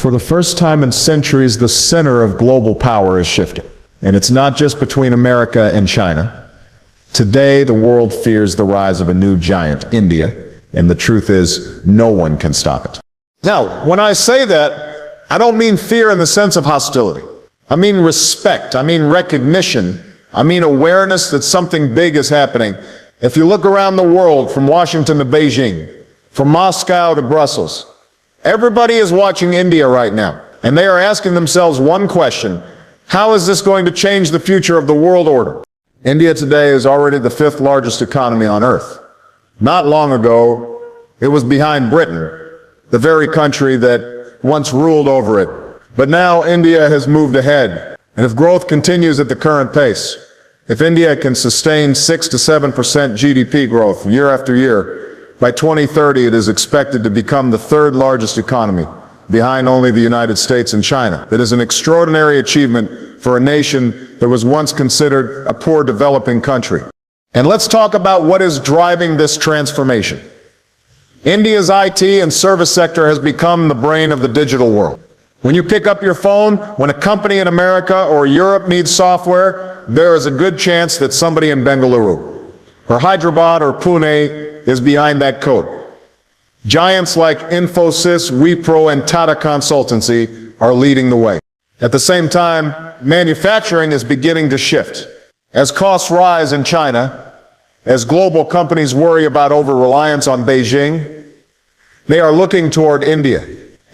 For the first time in centuries, the center of global power is shifting. And it's not just between America and China. Today, the world fears the rise of a new giant, India, and the truth is, no one can stop it. Now, when I say that, I don't mean fear in the sense of hostility. I mean respect. I mean recognition. I mean awareness that something big is happening. If you look around the world, from Washington to Beijing, from Moscow to Brussels, everybody is watching India right now, and they are asking themselves one question: how is this going to change the future of the world order? India today is already the 5th largest economy on earth. Not long ago, it was behind Britain, the very country that once ruled over it. But now India has moved ahead, and if growth continues at the current pace, if India can sustain 6 to 7% GDP growth year after year, by 2030 it is expected to become the 3rd largest economy, behind only the United States and China. That is an extraordinary achievement for a nation that was once considered a poor developing country. And let's talk about what is driving this transformation. India's IT and service sector has become the brain of the digital world. When you pick up your phone, when a company in America or Europe needs software, there is a good chance that somebody in Bengaluru, or Hyderabad or Pune is behind that code. Giants like Infosys, Wipro, and Tata Consultancy are leading the way. At the same time, manufacturing is beginning to shift. As costs rise in China, as global companies worry about over-reliance on Beijing, they are looking toward India.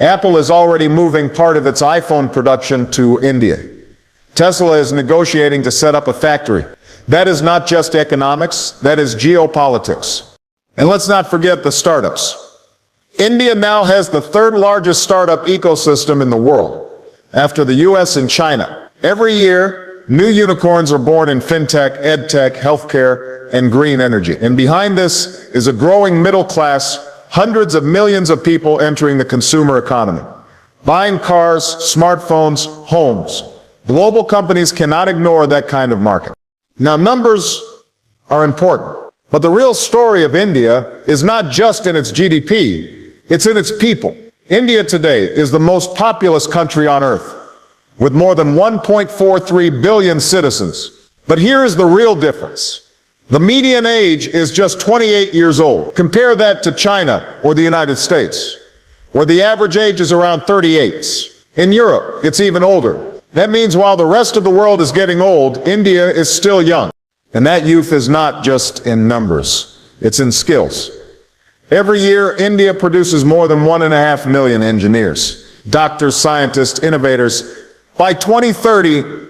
Apple is already moving part of its iPhone production to India. Tesla is negotiating to set up a factory. That is not just economics, that is geopolitics. And let's not forget the startups. India now has the 3rd largest startup ecosystem in the world, after the US and China. Every year, new unicorns are born in fintech, edtech, healthcare, and green energy. And behind this is a growing middle class, hundreds of millions of people entering the consumer economy, buying cars, smartphones, homes. Global companies cannot ignore that kind of market. Now, numbers are important, but the real story of India is not just in its GDP, it's in its people. India today is the most populous country on earth, with more than 1.43 billion citizens. But here is the real difference. The median age is just 28 years old. Compare that to China or the United States, where the average age is around 38. In Europe, it's even older. That means while the rest of the world is getting old, India is still young. And that youth is not just in numbers, it's in skills. Every year, India produces more than 1.5 million engineers, doctors, scientists, innovators. By 2030,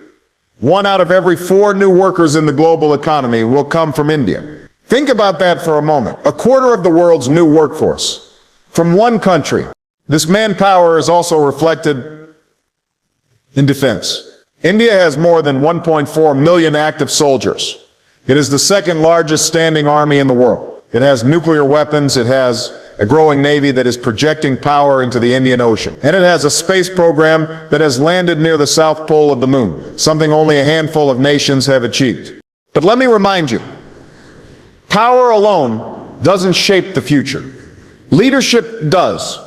1 out of every 4 new workers in the global economy will come from India. Think about that for a moment. A quarter of the world's new workforce from one country. This manpower is also reflected in defense. India has more than 1.4 million active soldiers. It is the 2nd largest standing army in the world. It has nuclear weapons, it has a growing navy that is projecting power into the Indian Ocean. And it has a space program that has landed near the South Pole of the moon, something only a handful of nations have achieved. But let me remind you, power alone doesn't shape the future. Leadership does.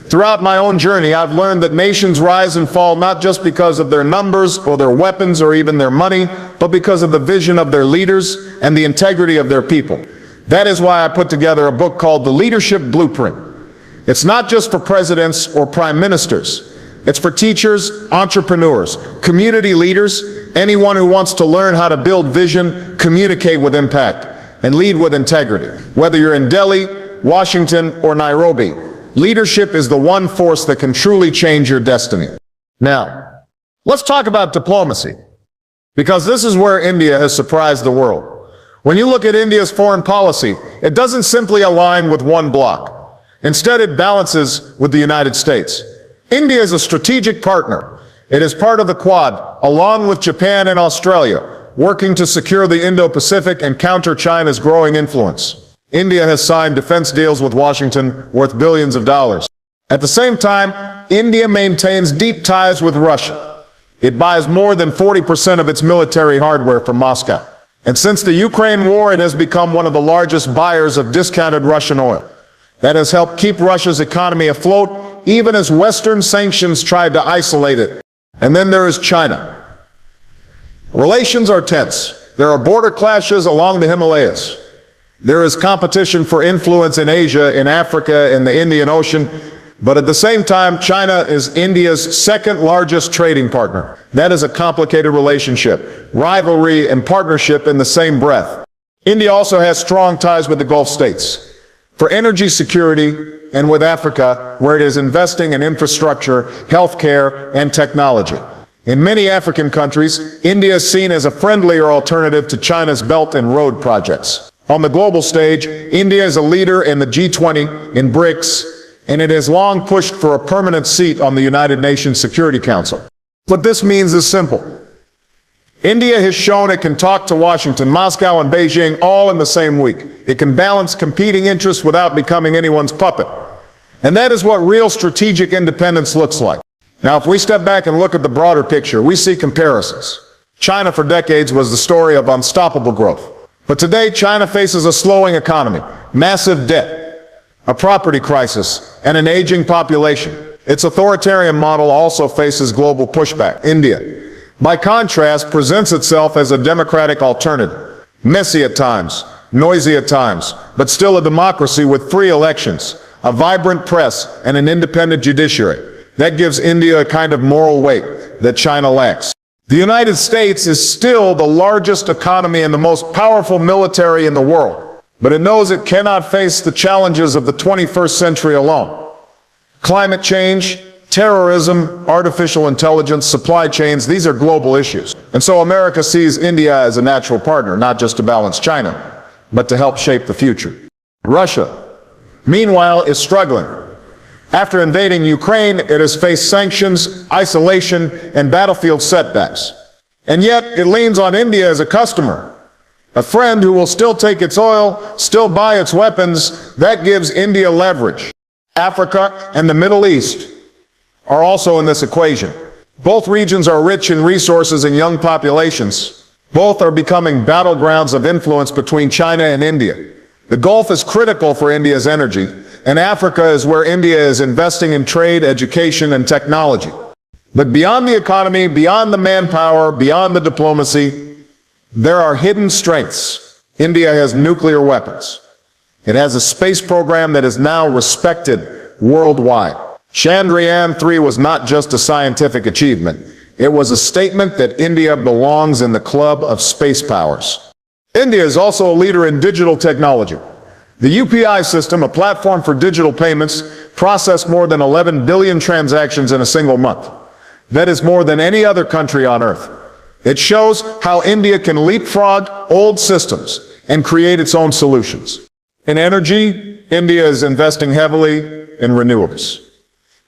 Throughout my own journey, I've learned that nations rise and fall not just because of their numbers or their weapons or even their money, but because of the vision of their leaders and the integrity of their people. That is why I put together a book called The Leadership Blueprint. It's not just for presidents or prime ministers. It's for teachers, entrepreneurs, community leaders, anyone who wants to learn how to build vision, communicate with impact, and lead with integrity. Whether you're in Delhi, Washington, or Nairobi, leadership is the one force that can truly change your destiny. Now, let's talk about diplomacy, because this is where India has surprised the world. When you look at India's foreign policy, it doesn't simply align with one bloc. Instead, it balances with the United States. India is a strategic partner. It is part of the Quad, along with Japan and Australia, working to secure the Indo-Pacific and counter China's growing influence. India has signed defense deals with Washington worth billions of dollars. At the same time, India maintains deep ties with Russia. It buys more than 40% of its military hardware from Moscow. And since the Ukraine war, it has become one of the largest buyers of discounted Russian oil. That has helped keep Russia's economy afloat even as Western sanctions tried to isolate it. And then there is China. Relations are tense. There are border clashes along the Himalayas. There is competition for influence in Asia, in Africa, in the Indian Ocean. But at the same time, China is India's second largest trading partner. That is a complicated relationship, rivalry and partnership in the same breath. India also has strong ties with the Gulf states for energy security and with Africa, where it is investing in infrastructure, healthcare, and technology. In many African countries, India is seen as a friendlier alternative to China's Belt and Road projects. On the global stage, India is a leader in the G20, in BRICS, and it has long pushed for a permanent seat on the United Nations Security Council. What this means is simple. India has shown it can talk to Washington, Moscow, and Beijing all in the same week. It can balance competing interests without becoming anyone's puppet. And that is what real strategic independence looks like. Now, if we step back and look at the broader picture, we see comparisons. China for decades was the story of unstoppable growth. But today, China faces a slowing economy, massive debt, a property crisis, and an aging population. Its authoritarian model also faces global pushback. India, by contrast, presents itself as a democratic alternative. Messy at times, noisy at times, but still a democracy with free elections, a vibrant press, and an independent judiciary. That gives India a kind of moral weight that China lacks. The United States is still the largest economy and the most powerful military in the world, but it knows it cannot face the challenges of the 21st century alone. Climate change, terrorism, artificial intelligence, supply chains, these are global issues. And so America sees India as a natural partner, not just to balance China, but to help shape the future. Russia, meanwhile, is struggling. After invading Ukraine, it has faced sanctions, isolation, and battlefield setbacks. And yet, it leans on India as a customer, a friend who will still take its oil, still buy its weapons. That gives India leverage. Africa and the Middle East are also in this equation. Both regions are rich in resources and young populations. Both are becoming battlegrounds of influence between China and India. The Gulf is critical for India's energy, and Africa is where India is investing in trade, education, and technology. But beyond the economy, beyond the manpower, beyond the diplomacy, there are hidden strengths. India has nuclear weapons. It has a space program that is now respected worldwide. Chandrayaan-3 was not just a scientific achievement. It was a statement that India belongs in the club of space powers. India is also a leader in digital technology. The UPI system, a platform for digital payments, processed more than 11 billion transactions in a single month. That is more than any other country on earth. It shows how India can leapfrog old systems and create its own solutions. In energy, India is investing heavily in renewables.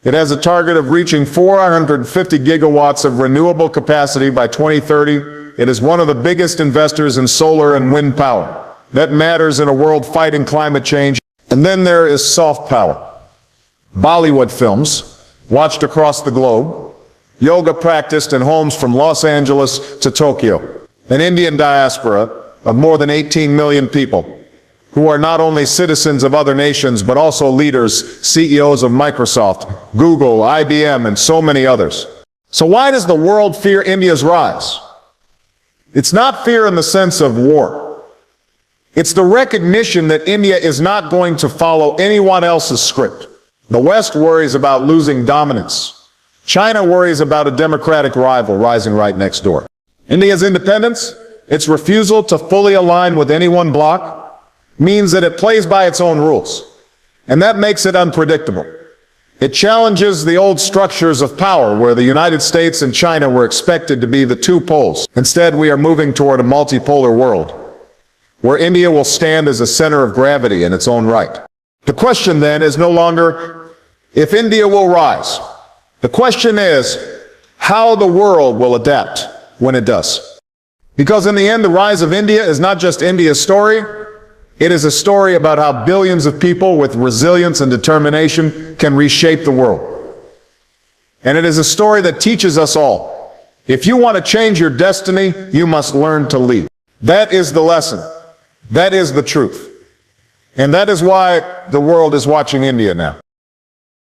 It has a target of reaching 450 gigawatts of renewable capacity by 2030. It is one of the biggest investors in solar and wind power. That matters in a world fighting climate change. And then there is soft power. Bollywood films, watched across the globe, yoga practiced in homes from Los Angeles to Tokyo, an Indian diaspora of more than 18 million people, who are not only citizens of other nations, but also leaders, CEOs of Microsoft, Google, IBM, and so many others. So why does the world fear India's rise? It's not fear in the sense of war. It's the recognition that India is not going to follow anyone else's script. The West worries about losing dominance. China worries about a democratic rival rising right next door. India's independence, its refusal to fully align with any one bloc, means that it plays by its own rules. And that makes it unpredictable. It challenges the old structures of power where the United States and China were expected to be the two poles. Instead, we are moving toward a multipolar world, where India will stand as a center of gravity in its own right. The question then is no longer if India will rise. The question is how the world will adapt when it does. Because in the end, the rise of India is not just India's story. It is a story about how billions of people with resilience and determination can reshape the world. And it is a story that teaches us all. If you want to change your destiny, you must learn to lead. That is the lesson. That is the truth. And that is why the world is watching India now.